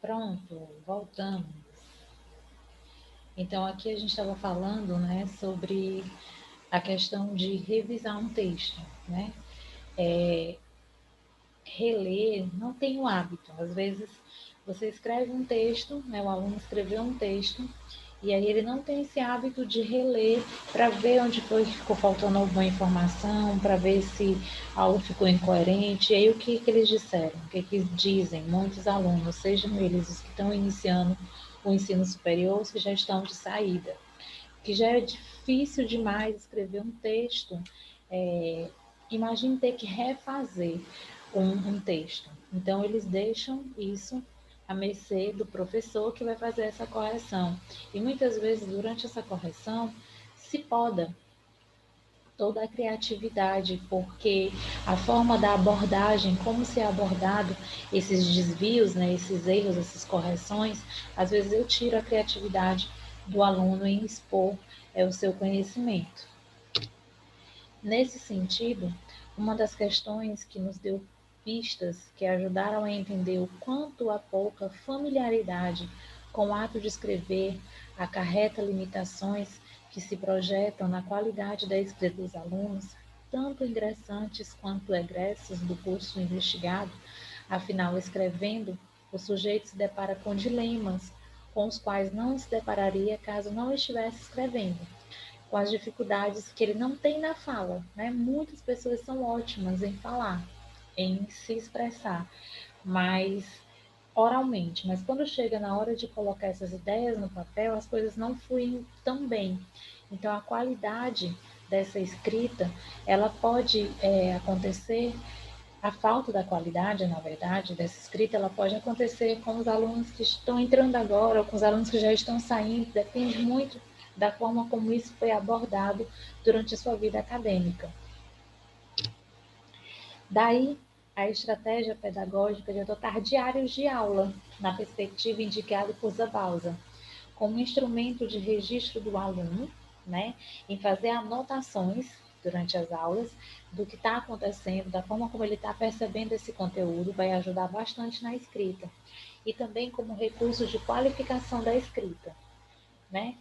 Pronto, voltamos. Então, aqui a gente estava falando, né, sobre a questão de revisar um texto, né? Reler, não tem o hábito. Às vezes, você escreve um texto, né, o aluno escreveu um texto, e aí ele não tem esse hábito de reler para ver onde foi que ficou faltando alguma informação, para ver se algo ficou incoerente. E aí, o que eles disseram? O que dizem muitos alunos, sejam eles os que estão iniciando o ensino superior, os que já estão de saída, que já é difícil demais escrever um texto. Imagine ter que refazer um texto. Então, eles deixam isso à mercê do professor que vai fazer essa correção. E muitas vezes, durante essa correção, se poda toda a criatividade, porque a forma da abordagem, como se é abordado esses desvios, né, esses erros, essas correções, às vezes eu tiro a criatividade do aluno em expor o seu conhecimento. Nesse sentido, uma das questões que nos deu pistas que ajudaram a entender o quanto a pouca familiaridade com o ato de escrever acarreta limitações que se projetam na qualidade da escrita dos alunos, tanto ingressantes quanto egressos do curso investigado. Afinal, escrevendo, o sujeito se depara com dilemas com os quais não se depararia caso não estivesse escrevendo, com as dificuldades que ele não tem na fala, né? Muitas pessoas são ótimas em falar, em se expressar, mas oralmente, mas quando chega na hora de colocar essas ideias no papel, as coisas não fluem tão bem. Então, a qualidade dessa escrita, ela pode acontecer, a falta da qualidade, na verdade, dessa escrita, ela pode acontecer com os alunos que estão entrando agora, ou com os alunos que já estão saindo, depende muito da forma como isso foi abordado durante a sua vida acadêmica. Daí, a estratégia pedagógica de adotar diários de aula, na perspectiva indicada por Zabauza, como instrumento de registro do aluno, né, em fazer anotações durante as aulas do que está acontecendo, da forma como ele está percebendo esse conteúdo, vai ajudar bastante na escrita. E também como recurso de qualificação da escrita, né?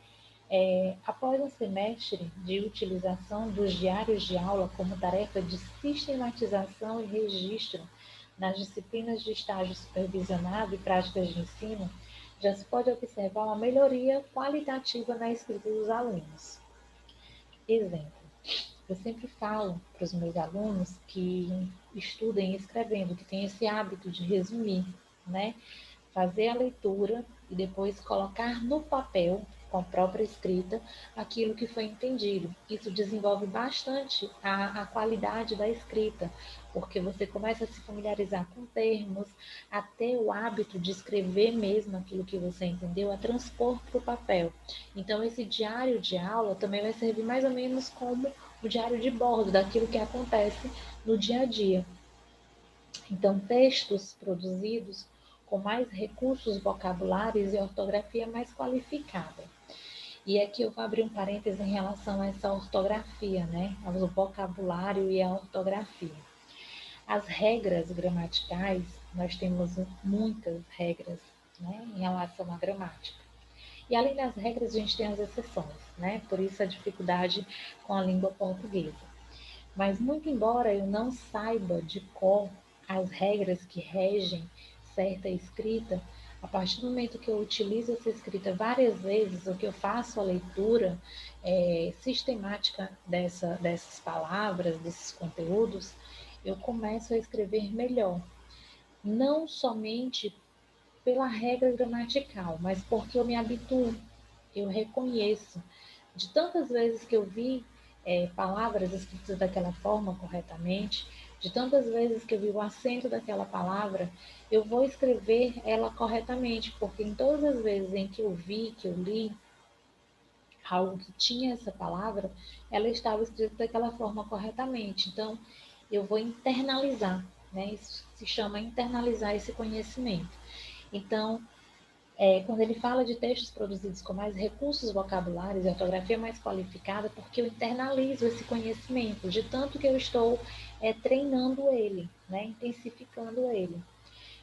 Após um semestre de utilização dos diários de aula como tarefa de sistematização e registro nas disciplinas de estágio supervisionado e práticas de ensino, já se pode observar uma melhoria qualitativa na escrita dos alunos. Exemplo, eu sempre falo para os meus alunos que estudem escrevendo, que têm esse hábito de resumir, né? Fazer a leitura e depois colocar no papel, com a própria escrita, aquilo que foi entendido. Isso desenvolve bastante a qualidade da escrita, porque você começa a se familiarizar com termos, a ter o hábito de escrever mesmo aquilo que você entendeu, a transpor para o papel. Então, esse diário de aula também vai servir mais ou menos como o diário de bordo daquilo que acontece no dia a dia. Então, textos produzidos com mais recursos vocabulares e ortografia mais qualificada. E aqui eu vou abrir um parêntese em relação a essa ortografia, né? Ao vocabulário e à ortografia. As regras gramaticais, nós temos muitas regras, né, em relação à gramática. E além das regras, a gente tem as exceções, né? Por isso a dificuldade com a língua portuguesa. Mas muito embora eu não saiba de cor as regras que regem certa escrita, a partir do momento que eu utilizo essa escrita várias vezes, ou que eu faço a leitura sistemática dessas palavras, desses conteúdos, eu começo a escrever melhor. Não somente pela regra gramatical, mas porque eu me habituo, eu reconheço. De tantas vezes que eu vi palavras escritas daquela forma corretamente, de tantas vezes que eu vi o acento daquela palavra, eu vou escrever ela corretamente, porque em todas as vezes em que eu vi, que eu li algo que tinha essa palavra, ela estava escrita daquela forma corretamente. Então, eu vou internalizar, né? Isso se chama internalizar esse conhecimento. Então, quando ele fala de textos produzidos com mais recursos vocabulares e ortografia mais qualificada, porque eu internalizo esse conhecimento, de tanto que eu estou treinando ele, né, intensificando ele.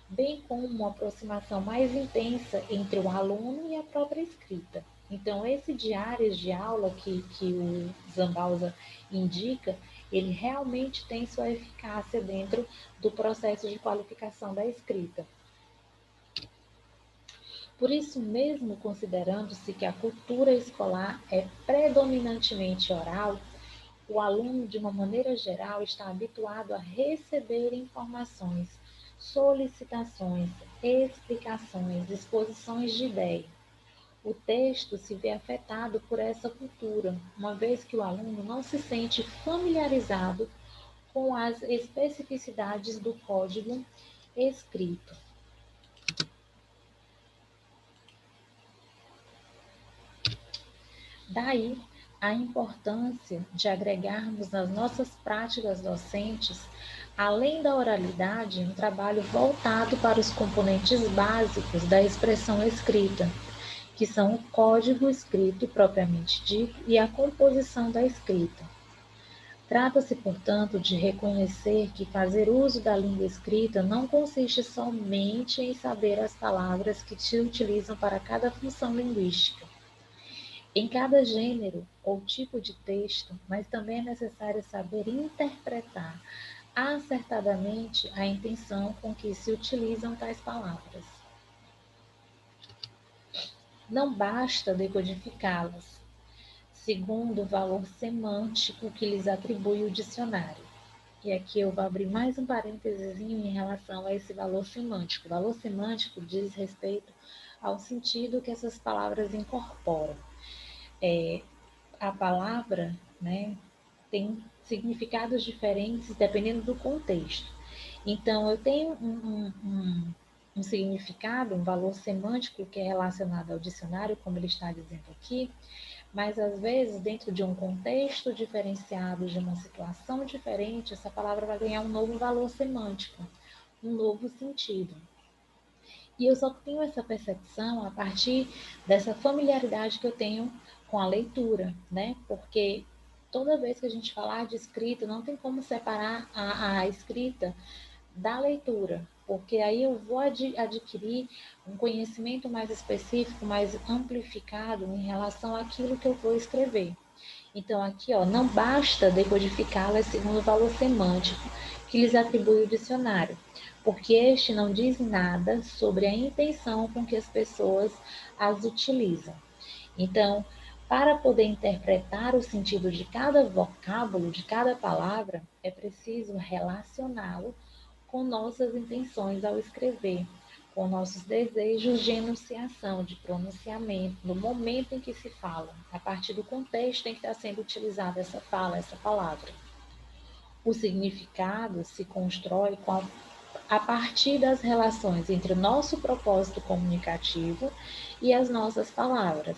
bem como uma aproximação mais intensa entre o aluno e a própria escrita. Então, esse diário de aula que o Zambalza indica, ele realmente tem sua eficácia dentro do processo de qualificação da escrita. Por isso mesmo, considerando-se que a cultura escolar é predominantemente oral, o aluno, de uma maneira geral, está habituado a receber informações, solicitações, explicações, exposições de ideia. O texto se vê afetado por essa cultura, uma vez que o aluno não se sente familiarizado com as especificidades do código escrito. Daí a importância de agregarmos nas nossas práticas docentes, além da oralidade, um trabalho voltado para os componentes básicos da expressão escrita, que são o código escrito propriamente dito e a composição da escrita. Trata-se, portanto, de reconhecer que fazer uso da língua escrita não consiste somente em saber as palavras que se utilizam para cada função linguística em cada gênero ou tipo de texto, mas também é necessário saber interpretar acertadamente a intenção com que se utilizam tais palavras. Não basta decodificá-las, segundo o valor semântico que lhes atribui o dicionário. E aqui eu vou abrir mais um parênteses em relação a esse valor semântico. O valor semântico diz respeito ao sentido que essas palavras incorporam. A palavra, né, tem significados diferentes dependendo do contexto. Então, eu tenho um significado, um valor semântico que é relacionado ao dicionário, como ele está dizendo aqui, mas às vezes, dentro de um contexto diferenciado, de uma situação diferente, essa palavra vai ganhar um novo valor semântico, um novo sentido. E eu só tenho essa percepção a partir dessa familiaridade que eu tenho com a leitura, né? Porque toda vez que a gente falar de escrita, não tem como separar a escrita da leitura, porque aí eu vou adquirir um conhecimento mais específico, mais amplificado em relação àquilo que eu vou escrever. Então, aqui, ó, não basta decodificá-las segundo o valor semântico que lhes atribui o dicionário, porque este não diz nada sobre a intenção com que as pessoas as utilizam. Então, para poder interpretar o sentido de cada vocábulo, de cada palavra, é preciso relacioná-lo com nossas intenções ao escrever, com nossos desejos de enunciação, de pronunciamento, no momento em que se fala, a partir do contexto em que está sendo utilizada essa fala, essa palavra. O significado se constrói a partir das relações entre o nosso propósito comunicativo e as nossas palavras.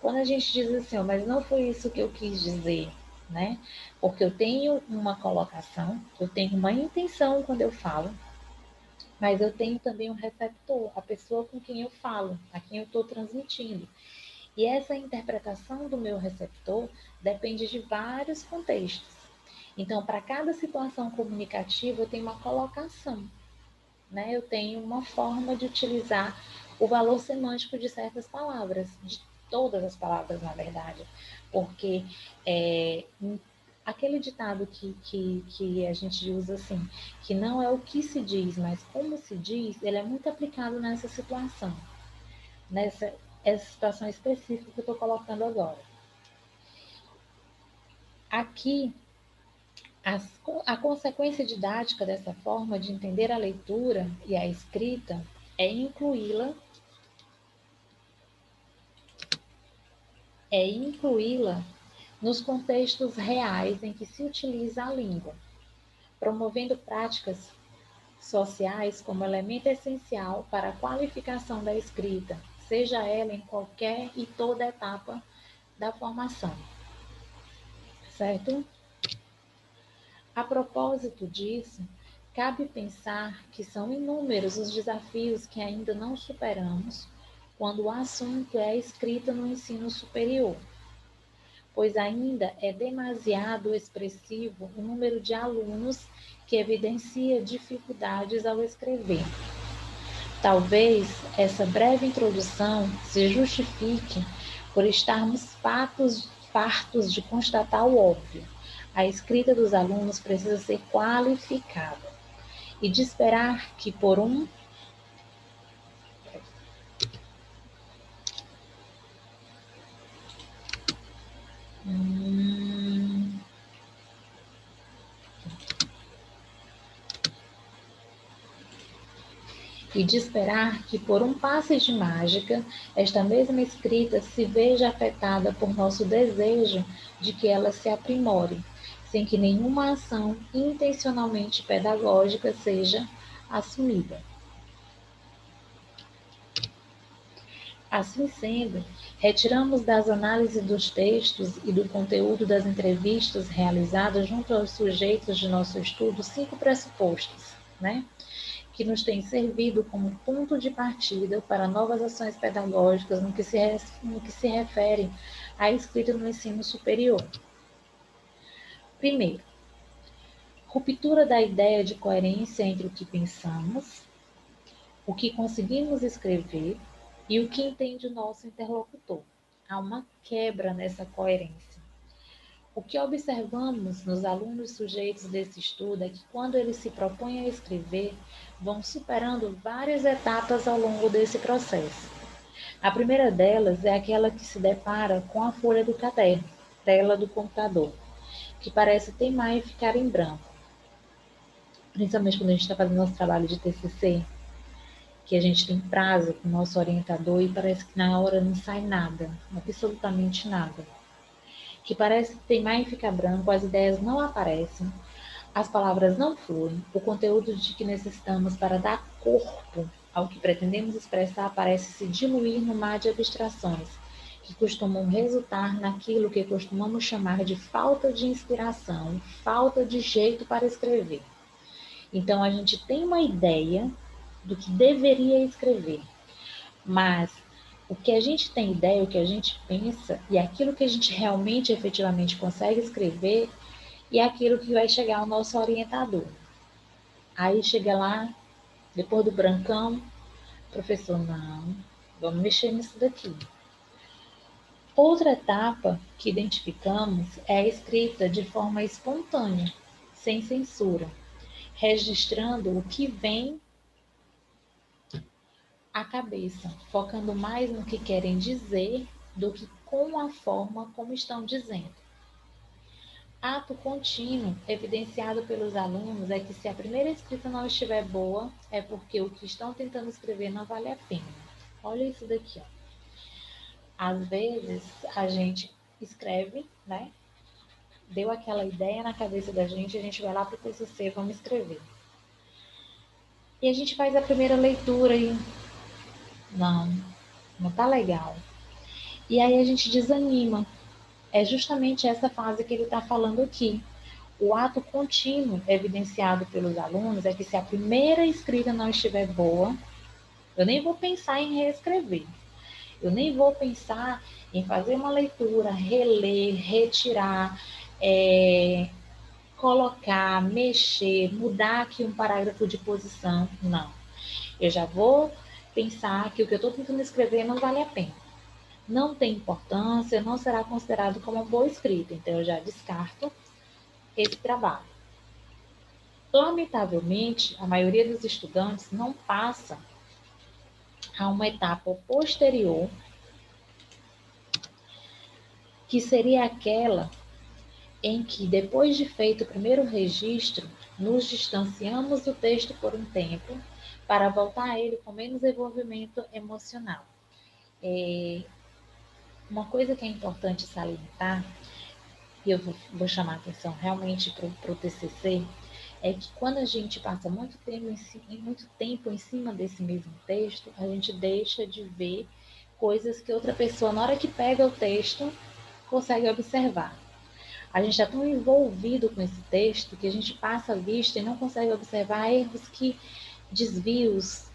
Quando a gente diz assim, mas não foi isso que eu quis dizer, né? Porque eu tenho uma colocação, eu tenho uma intenção quando eu falo, mas eu tenho também um receptor, a pessoa com quem eu falo, a quem eu estou transmitindo. E essa interpretação do meu receptor depende de vários contextos. Então, para cada situação comunicativa, eu tenho uma colocação, né? Eu tenho uma forma de utilizar o valor semântico de certas palavras, de todas as palavras, na verdade, porque aquele ditado que a gente usa assim, que não é o que se diz, mas como se diz, ele é muito aplicado nessa situação, essa situação específica que eu estou colocando agora. Aqui, a consequência didática dessa forma de entender a leitura e a escrita é incluí-la nos contextos reais em que se utiliza a língua, promovendo práticas sociais como elemento essencial para a qualificação da escrita, seja ela em qualquer e toda etapa da formação, certo? A propósito disso, cabe pensar que são inúmeros os desafios que ainda não superamos quando o assunto é a escrita no ensino superior, pois ainda é demasiado expressivo o número de alunos que evidencia dificuldades ao escrever. Talvez essa breve introdução se justifique por estarmos fartos de constatar o óbvio. A escrita dos alunos precisa ser qualificada e de esperar que por um passe de mágica, esta mesma escrita se veja afetada por nosso desejo de que ela se aprimore, sem que nenhuma ação intencionalmente pedagógica seja assumida. Assim sendo, retiramos das análises dos textos e do conteúdo das entrevistas realizadas junto aos sujeitos de nosso estudo 5 pressupostos, né? Que nos têm servido como ponto de partida para novas ações pedagógicas no que se refere à escrita no ensino superior. Primeiro, ruptura da ideia de coerência entre o que pensamos, o que conseguimos escrever e o que entende o nosso interlocutor. Há uma quebra nessa coerência. O que observamos nos alunos sujeitos desse estudo é que quando eles se propõem a escrever, vão superando várias etapas ao longo desse processo. A primeira delas é aquela que se depara com a folha do caderno, tela do computador, que parece teimar e ficar em branco. Principalmente quando a gente está fazendo nosso trabalho de TCC, que a gente tem prazo com o nosso orientador e parece que na hora não sai nada, absolutamente nada. Que parece teimar e ficar branco, as ideias não aparecem, as palavras não fluem, o conteúdo de que necessitamos para dar corpo ao que pretendemos expressar parece se diluir no mar de abstrações, que costumam resultar naquilo que costumamos chamar de falta de inspiração, falta de jeito para escrever. Então, a gente tem uma ideia do que deveria escrever, mas o que a gente tem ideia, o que a gente pensa e aquilo que a gente realmente, efetivamente consegue escrever e é aquilo que vai chegar ao nosso orientador. Aí chega lá, depois do brancão, professor, não, vamos mexer nisso daqui. Outra etapa que identificamos é a escrita de forma espontânea, sem censura, registrando o que vem à cabeça, focando mais no que querem dizer do que com a forma como estão dizendo. Ato contínuo evidenciado pelos alunos é que se a primeira escrita não estiver boa, é porque o que estão tentando escrever não vale a pena. Olha isso daqui, ó. Às vezes a gente escreve, né? Deu aquela ideia na cabeça da gente, a gente vai lá para o TCC, vamos escrever. E a gente faz a primeira leitura e não tá legal. E aí a gente desanima. É justamente essa fase que ele está falando aqui. O ato contínuo evidenciado pelos alunos é que se a primeira escrita não estiver boa, eu nem vou pensar em reescrever. Eu nem vou pensar em fazer uma leitura, reler, retirar, colocar, mexer, mudar aqui um parágrafo de posição. Não. Eu já vou pensar que o que eu estou tentando escrever não vale a pena. Não tem importância, não será considerado como uma boa escrita. Então, eu já descarto esse trabalho. Lamentavelmente, a maioria dos estudantes não passa a uma etapa posterior, que seria aquela em que, depois de feito o primeiro registro, nos distanciamos do texto por um tempo para voltar a ele com menos envolvimento emocional. Uma coisa que é importante salientar, e eu vou chamar a atenção realmente para o TCC, é que quando a gente passa muito tempo em cima desse mesmo texto, a gente deixa de ver coisas que outra pessoa, na hora que pega o texto, consegue observar. A gente está tão envolvido com esse texto que a gente passa a vista e não consegue observar erros, desvios,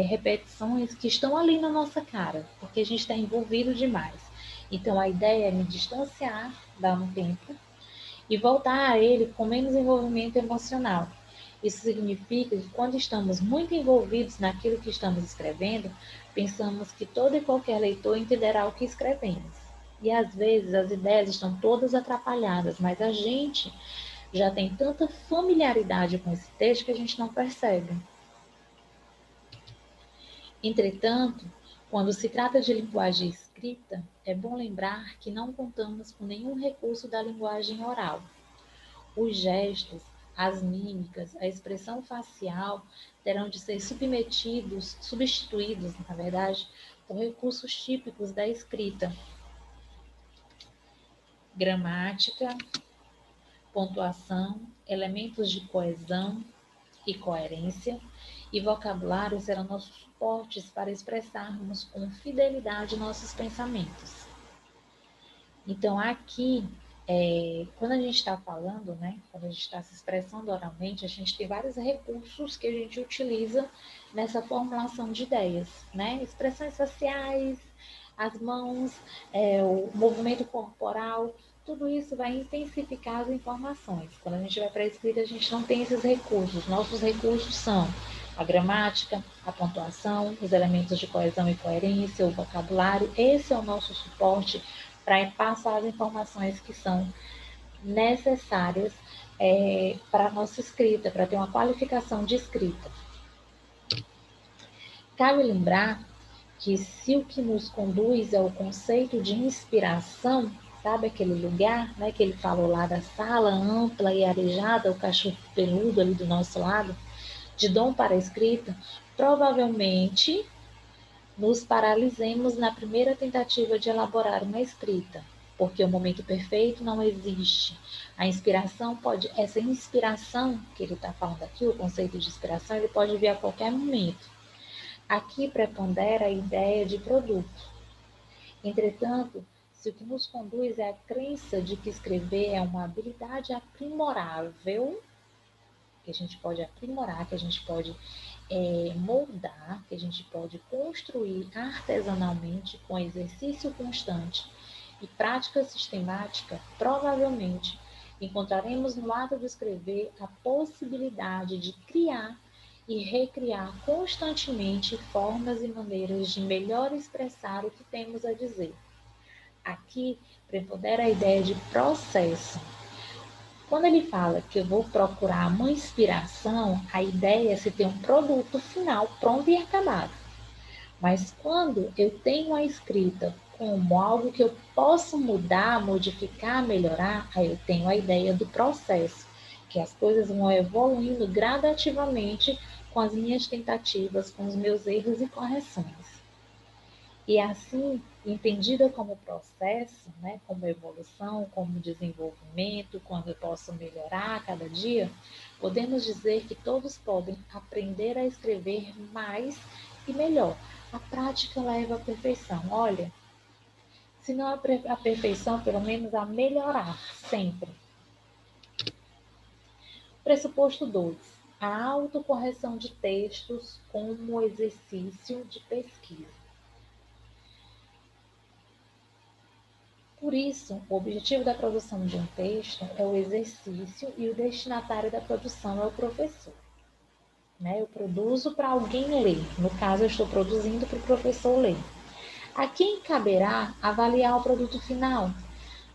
repetições que estão ali na nossa cara, porque a gente está envolvido demais. Então, a ideia é me distanciar, dar um tempo, e voltar a ele com menos envolvimento emocional. Isso significa que quando estamos muito envolvidos naquilo que estamos escrevendo, pensamos que todo e qualquer leitor entenderá o que escrevemos. E às vezes as ideias estão todas atrapalhadas, mas a gente já tem tanta familiaridade com esse texto que a gente não percebe. Entretanto, quando se trata de linguagem escrita, é bom lembrar que não contamos com nenhum recurso da linguagem oral. Os gestos, as mímicas, a expressão facial terão de ser substituídos, na verdade, por recursos típicos da escrita. Gramática, pontuação, elementos de coesão e coerência e vocabulário serão nossos suportes para expressarmos com fidelidade nossos pensamentos. Então, aqui, quando a gente está falando, né, quando a gente está se expressando oralmente, a gente tem vários recursos que a gente utiliza nessa formulação de ideias, né? Expressões faciais, as mãos, o movimento corporal, tudo isso vai intensificar as informações. Quando a gente vai para a escrita, a gente não tem esses recursos. Nossos recursos são a gramática, a pontuação, os elementos de coesão e coerência, o vocabulário. Esse é o nosso suporte para passar as informações que são necessárias para a nossa escrita, para ter uma qualificação de escrita. Cabe lembrar que se o que nos conduz é o conceito de inspiração, sabe aquele lugar, né, que ele falou lá da sala ampla e arejada, o cachorro peludo ali do nosso lado, de dom para a escrita, provavelmente nos paralisemos na primeira tentativa de elaborar uma escrita, porque o momento perfeito não existe. A inspiração essa inspiração que ele está falando aqui, o conceito de inspiração, ele pode vir a qualquer momento. Aqui prepondera a ideia de produto. Entretanto, se o que nos conduz é a crença de que escrever é uma habilidade aprimorável, que a gente pode aprimorar, que a gente pode moldar, que a gente pode construir artesanalmente com exercício constante e prática sistemática, provavelmente encontraremos no ato de escrever a possibilidade de criar e recriar constantemente formas e maneiras de melhor expressar o que temos a dizer. Aqui prepondera a ideia de processo. Quando ele fala que eu vou procurar uma inspiração, a ideia é se ter um produto final pronto e acabado. Mas quando eu tenho a escrita como algo que eu posso mudar, modificar, melhorar, aí eu tenho a ideia do processo, que as coisas vão evoluindo gradativamente com as minhas tentativas, com os meus erros e correções. E assim, entendida como processo, né, como evolução, como desenvolvimento, quando eu posso melhorar a cada dia, podemos dizer que todos podem aprender a escrever mais e melhor. A prática leva à perfeição. Olha, se não a perfeição, pelo menos a melhorar sempre. Pressuposto 2. A autocorreção de textos como exercício de pesquisa. Por isso, o objetivo da produção de um texto é o exercício e o destinatário da produção é o professor. Né? Eu produzo para alguém ler. No caso, eu estou produzindo para o professor ler. A quem caberá avaliar o produto final,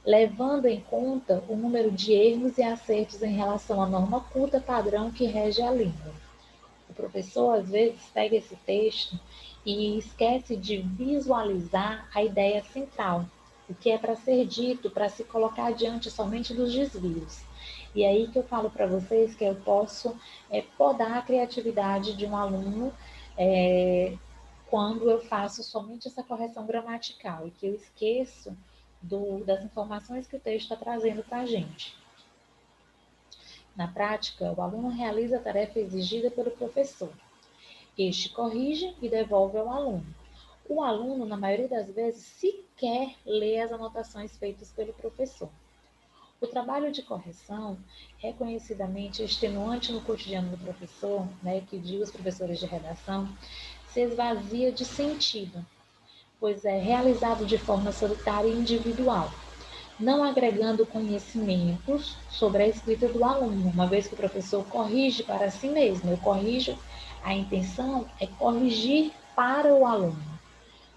levando em conta o número de erros e acertos em relação à norma culta padrão que rege a língua. O professor, às vezes, pega esse texto e esquece de visualizar a ideia central, o que é para ser dito, para se colocar adiante somente dos desvios. E aí que eu falo para vocês que eu posso podar a criatividade de um aluno quando eu faço somente essa correção gramatical e que eu esqueço das informações que o texto está trazendo para a gente. Na prática, o aluno realiza a tarefa exigida pelo professor. Este corrige e devolve ao aluno. O aluno, na maioria das vezes, sequer lê as anotações feitas pelo professor. O trabalho de correção é conhecidamente extenuante no cotidiano do professor, né, que diz os professores de redação, se esvazia de sentido, pois é realizado de forma solitária e individual. não agregando conhecimentos sobre a escrita do aluno, uma vez que o professor corrige para si mesmo. Eu corrijo, a intenção é corrigir para o aluno,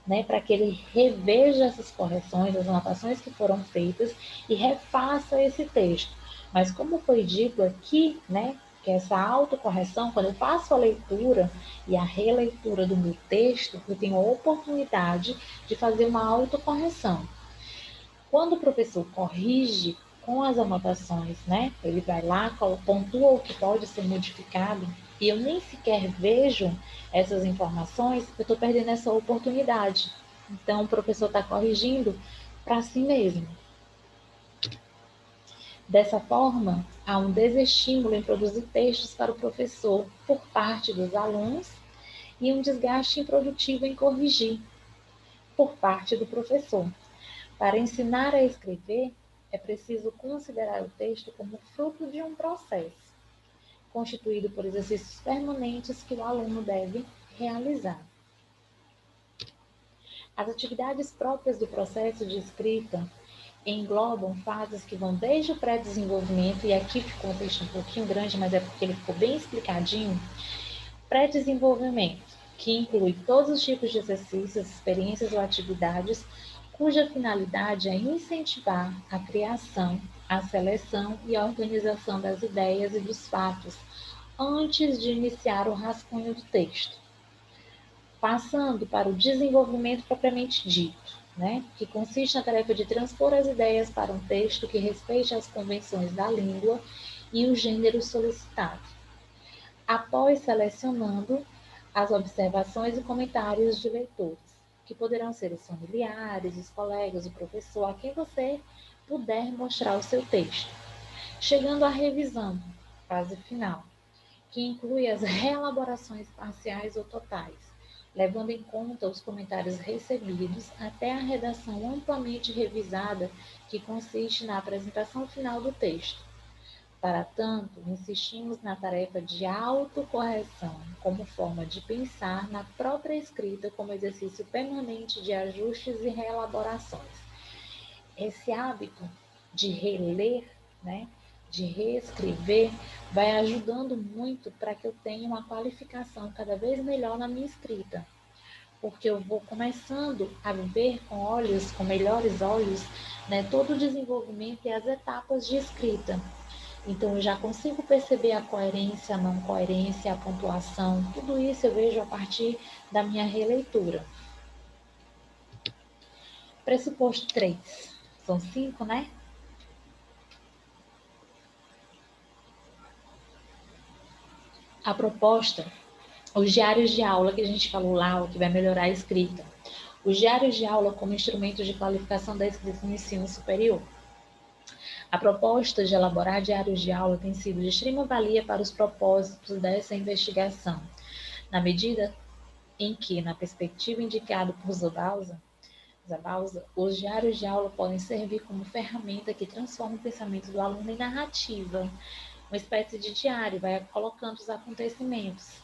né, para que ele reveja essas correções, as anotações que foram feitas e refaça esse texto. Mas como foi dito aqui, né, que essa autocorreção, quando eu faço a leitura e a releitura do meu texto, eu tenho a oportunidade de fazer uma autocorreção. Quando o professor corrige com as anotações, né, ele vai lá, pontua o que pode ser modificado, e eu nem sequer vejo essas informações, eu estou perdendo essa oportunidade. Então, o professor está corrigindo para si mesmo. Dessa forma, há um desestímulo em produzir textos para o professor por parte dos alunos e um desgaste improdutivo em corrigir por parte do professor. Para ensinar a escrever, é preciso considerar o texto como fruto de um processo, constituído por exercícios permanentes que o aluno deve realizar. As atividades próprias do processo de escrita englobam fases que vão desde o pré-desenvolvimento, e aqui ficou um texto um pouquinho grande, mas é porque ele ficou bem explicadinho. Pré-desenvolvimento, que inclui todos os tipos de exercícios, experiências ou atividades cuja finalidade é incentivar a criação, a seleção e a organização das ideias e dos fatos antes de iniciar o rascunho do texto, passando para o desenvolvimento propriamente dito, né, que consiste na tarefa de transpor as ideias para um texto que respeite as convenções da língua e o gênero solicitado. Após selecionando as observações e comentários de leitores, que poderão ser os familiares, os colegas, o professor, a quem você puder mostrar o seu texto. Chegando à revisão, fase final, que inclui as reelaborações parciais ou totais, levando em conta os comentários recebidos até a redação amplamente revisada, que consiste na apresentação final do texto. Para tanto, insistimos na tarefa de autocorreção como forma de pensar na própria escrita como exercício permanente de ajustes e reelaborações. Esse hábito de reler, né, de reescrever, vai ajudando muito para que eu tenha uma qualificação cada vez melhor na minha escrita, porque eu vou começando a ver com melhores olhos, né, todo o desenvolvimento e as etapas de escrita. Então, eu já consigo perceber a coerência, a não coerência, a pontuação, tudo isso eu vejo a partir da minha releitura. Pressuposto 3. São 5, né? A proposta, os diários de aula que a gente falou lá, o que vai melhorar a escrita. Os diários de aula como instrumento de qualificação da escrita no ensino superior. A proposta de elaborar diários de aula tem sido de extrema valia para os propósitos dessa investigação, na medida em que, na perspectiva indicada por Zabauza, os diários de aula podem servir como ferramenta que transforma o pensamento do aluno em narrativa, uma espécie de diário, vai colocando os acontecimentos.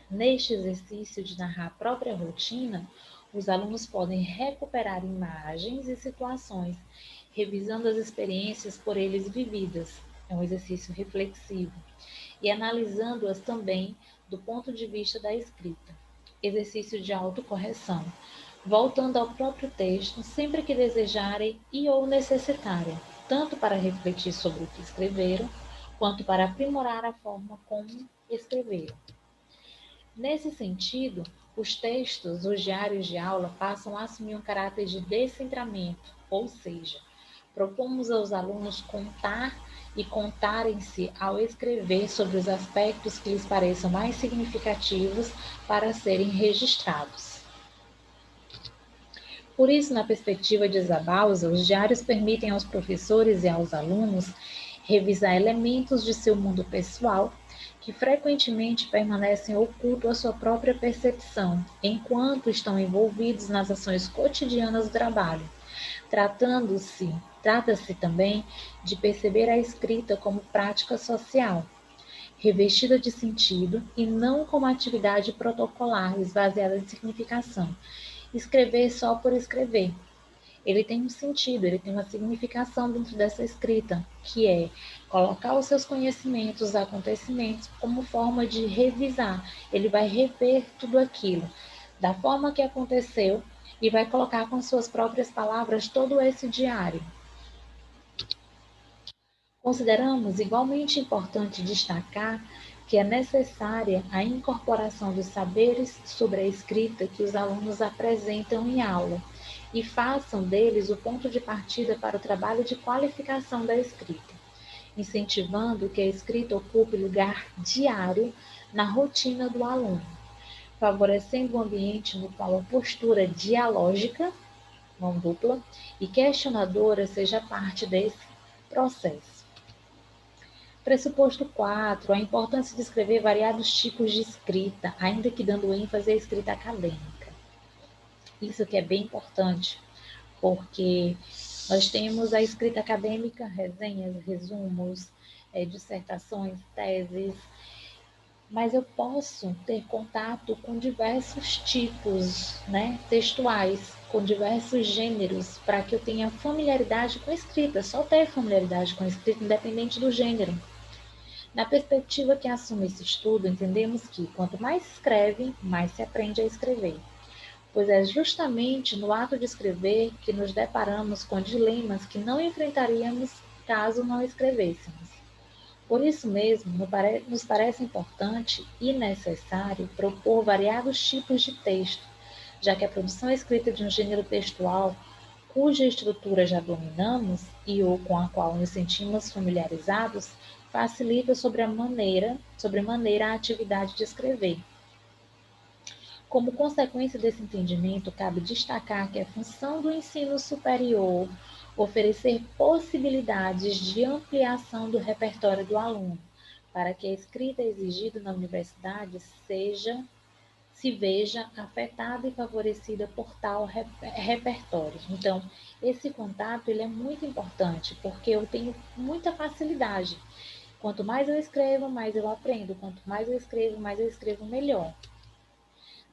Neste exercício de narrar a própria rotina, os alunos podem recuperar imagens e situações, revisando as experiências por eles vividas. É um exercício reflexivo. E analisando-as também do ponto de vista da escrita. Exercício de autocorreção, voltando ao próprio texto sempre que desejarem e ou necessitarem, tanto para refletir sobre o que escreveram, quanto para aprimorar a forma como escreveram. Nesse sentido, os textos, os diários de aula passam a assumir um caráter de descentramento, ou seja, propomos aos alunos contar e contarem-se ao escrever sobre os aspectos que lhes pareçam mais significativos para serem registrados. Por isso, na perspectiva de Zabauza, os diários permitem aos professores e aos alunos revisar elementos de seu mundo pessoal que frequentemente permanecem ocultos à sua própria percepção, enquanto estão envolvidos nas ações cotidianas do trabalho. Trata-se também de perceber a escrita como prática social, revestida de sentido e não como atividade protocolar esvaziada de significação. Escrever só por escrever. ele tem um sentido, ele tem uma significação dentro dessa escrita, que é colocar os seus conhecimentos, os acontecimentos, como forma de revisar. Ele vai rever tudo aquilo, da forma que aconteceu, e vai colocar com suas próprias palavras todo esse diário. Consideramos igualmente importante destacar que é necessária a incorporação dos saberes sobre a escrita que os alunos apresentam em aula e façam deles o ponto de partida para o trabalho de qualificação da escrita, incentivando que a escrita ocupe lugar diário na rotina do aluno, favorecendo um ambiente no qual a postura dialógica, mão dupla, e questionadora seja parte desse processo. Pressuposto 4, a importância de escrever variados tipos de escrita, ainda que dando ênfase à escrita acadêmica. Isso que é bem importante, porque nós temos a escrita acadêmica, resenhas, resumos, dissertações, teses, mas eu posso ter contato com diversos tipos, né, textuais, com diversos gêneros, para que eu tenha familiaridade com a escrita, só ter familiaridade com a escrita, independente do gênero. Na perspectiva que assume esse estudo, entendemos que quanto mais se escreve, mais se aprende a escrever, pois é justamente no ato de escrever que nos deparamos com dilemas que não enfrentaríamos caso não escrevêssemos. Por isso mesmo, nos parece importante e necessário propor variados tipos de texto, já que a produção escrita de um gênero textual cuja estrutura já dominamos e ou com a qual nos sentimos familiarizados, facilita sobremaneira a atividade de escrever. Como consequência desse entendimento, cabe destacar que é função do ensino superior oferecer possibilidades de ampliação do repertório do aluno, para que a escrita exigida na universidade se veja afetada e favorecida por tal repertório. Então, esse contato ele é muito importante, porque eu tenho muita facilidade. Quanto mais eu escrevo, mais eu aprendo. Quanto mais eu escrevo melhor.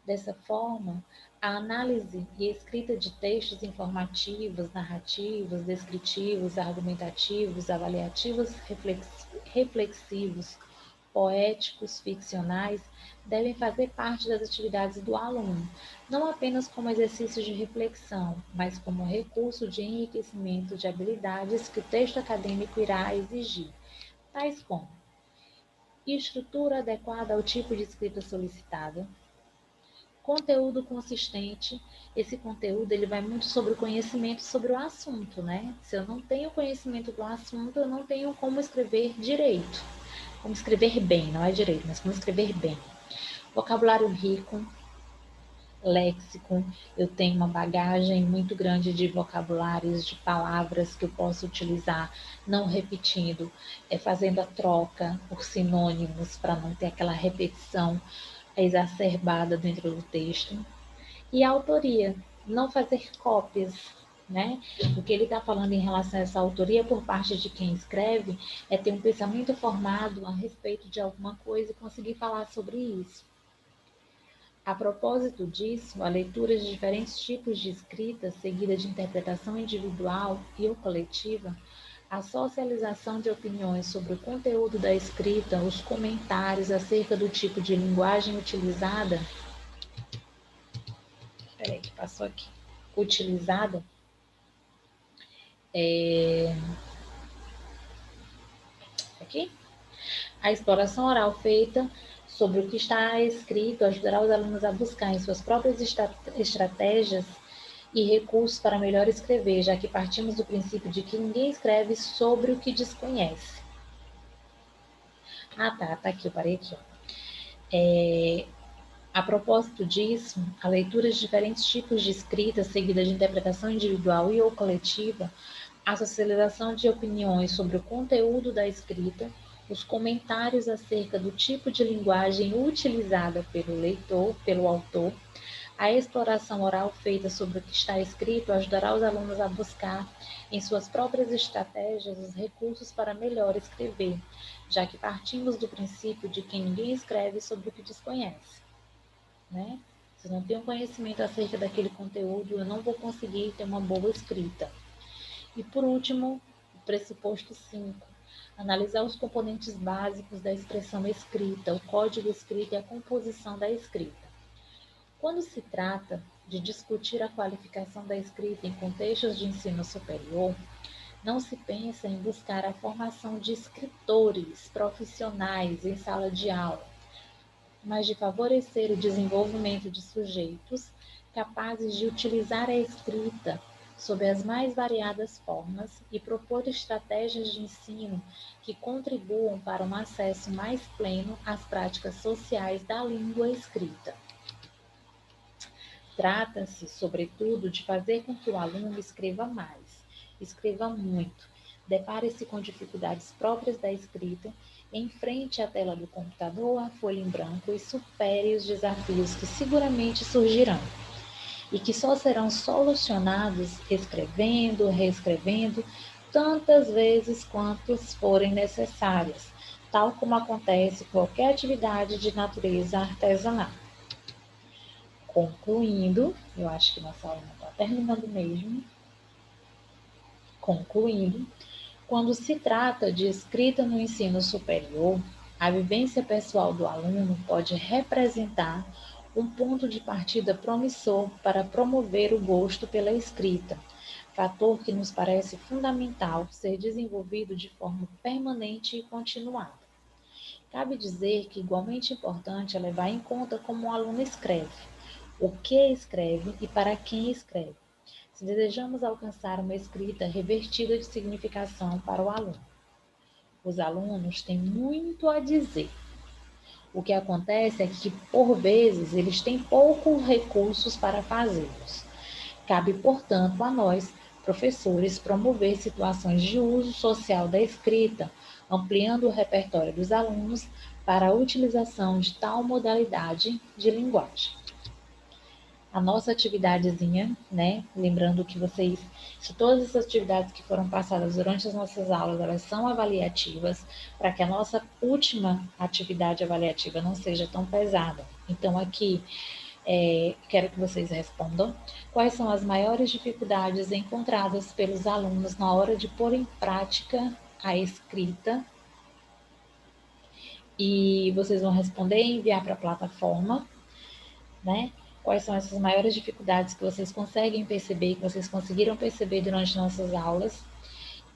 Dessa forma, a análise e escrita de textos informativos, narrativos, descritivos, argumentativos, avaliativos, reflexivos, poéticos, ficcionais, devem fazer parte das atividades do aluno, não apenas como exercício de reflexão, mas como recurso de enriquecimento de habilidades que o texto acadêmico irá exigir, tais como estrutura adequada ao tipo de escrita solicitada, conteúdo consistente. Esse conteúdo ele vai muito sobre o conhecimento sobre o assunto, né? Se eu não tenho conhecimento do assunto, eu não tenho como escrever direito. Como escrever bem, não é direito, mas como escrever bem. Vocabulário rico, léxico, eu tenho uma bagagem muito grande de vocabulários, de palavras que eu posso utilizar, não repetindo, fazendo a troca por sinônimos para não ter aquela repetição exacerbada dentro do texto. E a autoria, não fazer cópias, né? O que ele está falando em relação a essa autoria por parte de quem escreve é ter um pensamento formado a respeito de alguma coisa e conseguir falar sobre isso. A propósito disso, a leitura de diferentes tipos de escrita, seguida de interpretação individual e ou coletiva, a socialização de opiniões sobre o conteúdo da escrita, os comentários acerca do tipo de linguagem utilizada. Peraí, que passou aqui. Utilizada. Aqui? A exploração oral feita sobre o que está escrito ajudará os alunos a buscar em suas próprias estratégias e recursos para melhor escrever, já que partimos do princípio de que ninguém escreve sobre o que desconhece. Ah, tá aqui, eu parei aqui. A propósito disso, a leitura de diferentes tipos de escrita, seguida de interpretação individual e ou coletiva, a socialização de opiniões sobre o conteúdo da escrita, os comentários acerca do tipo de linguagem utilizada pelo leitor, pelo autor, a exploração oral feita sobre o que está escrito ajudará os alunos a buscar, em suas próprias estratégias, os recursos para melhor escrever, já que partimos do princípio de que ninguém escreve sobre o que desconhece, né? Se eu não tenho conhecimento acerca daquele conteúdo, eu não vou conseguir ter uma boa escrita. E por último, o pressuposto 5. Analisar os componentes básicos da expressão escrita, o código escrito e a composição da escrita. Quando se trata de discutir a qualificação da escrita em contextos de ensino superior, não se pensa em buscar a formação de escritores profissionais em sala de aula, mas de favorecer o desenvolvimento de sujeitos capazes de utilizar a escrita sob as mais variadas formas e propor estratégias de ensino que contribuam para um acesso mais pleno às práticas sociais da língua escrita. Trata-se, sobretudo, de fazer com que o aluno escreva mais, escreva muito, depare-se com dificuldades próprias da escrita, enfrente a tela do computador ou a folha em branco e supere os desafios que seguramente surgirão e que só serão solucionados escrevendo, reescrevendo, tantas vezes quantas forem necessárias, tal como acontece com qualquer atividade de natureza artesanal. Concluindo, eu acho que nossa aula está terminando mesmo. Concluindo, quando se trata de escrita no ensino superior, a vivência pessoal do aluno pode representar um ponto de partida promissor para promover o gosto pela escrita, fator que nos parece fundamental ser desenvolvido de forma permanente e continuada. Cabe dizer que igualmente importante é levar em conta como o aluno escreve, o que escreve e para quem escreve, se desejamos alcançar uma escrita revertida de significação para o aluno. Os alunos têm muito a dizer. O que acontece é que, por vezes, eles têm poucos recursos para fazê-los. Cabe, portanto, a nós, professores, promover situações de uso social da escrita, ampliando o repertório dos alunos para a utilização de tal modalidade de linguagem. A nossa atividadezinha, né? Lembrando que todas essas atividades que foram passadas durante as nossas aulas, elas são avaliativas, para que a nossa última atividade avaliativa não seja tão pesada. Então, aqui, quero que vocês respondam quais são as maiores dificuldades encontradas pelos alunos na hora de pôr em prática a escrita. E vocês vão responder e enviar para a plataforma, né? Quais são essas maiores dificuldades que vocês conseguem perceber, que vocês conseguiram perceber durante nossas aulas,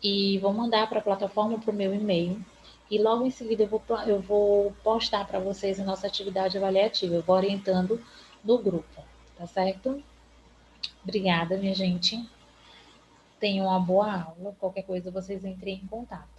e vou mandar para a plataforma para o meu e-mail. E logo em seguida eu vou postar para vocês a nossa atividade avaliativa, eu vou orientando no grupo, tá certo? Obrigada, minha gente. Tenham uma boa aula. Qualquer coisa vocês entrem em contato.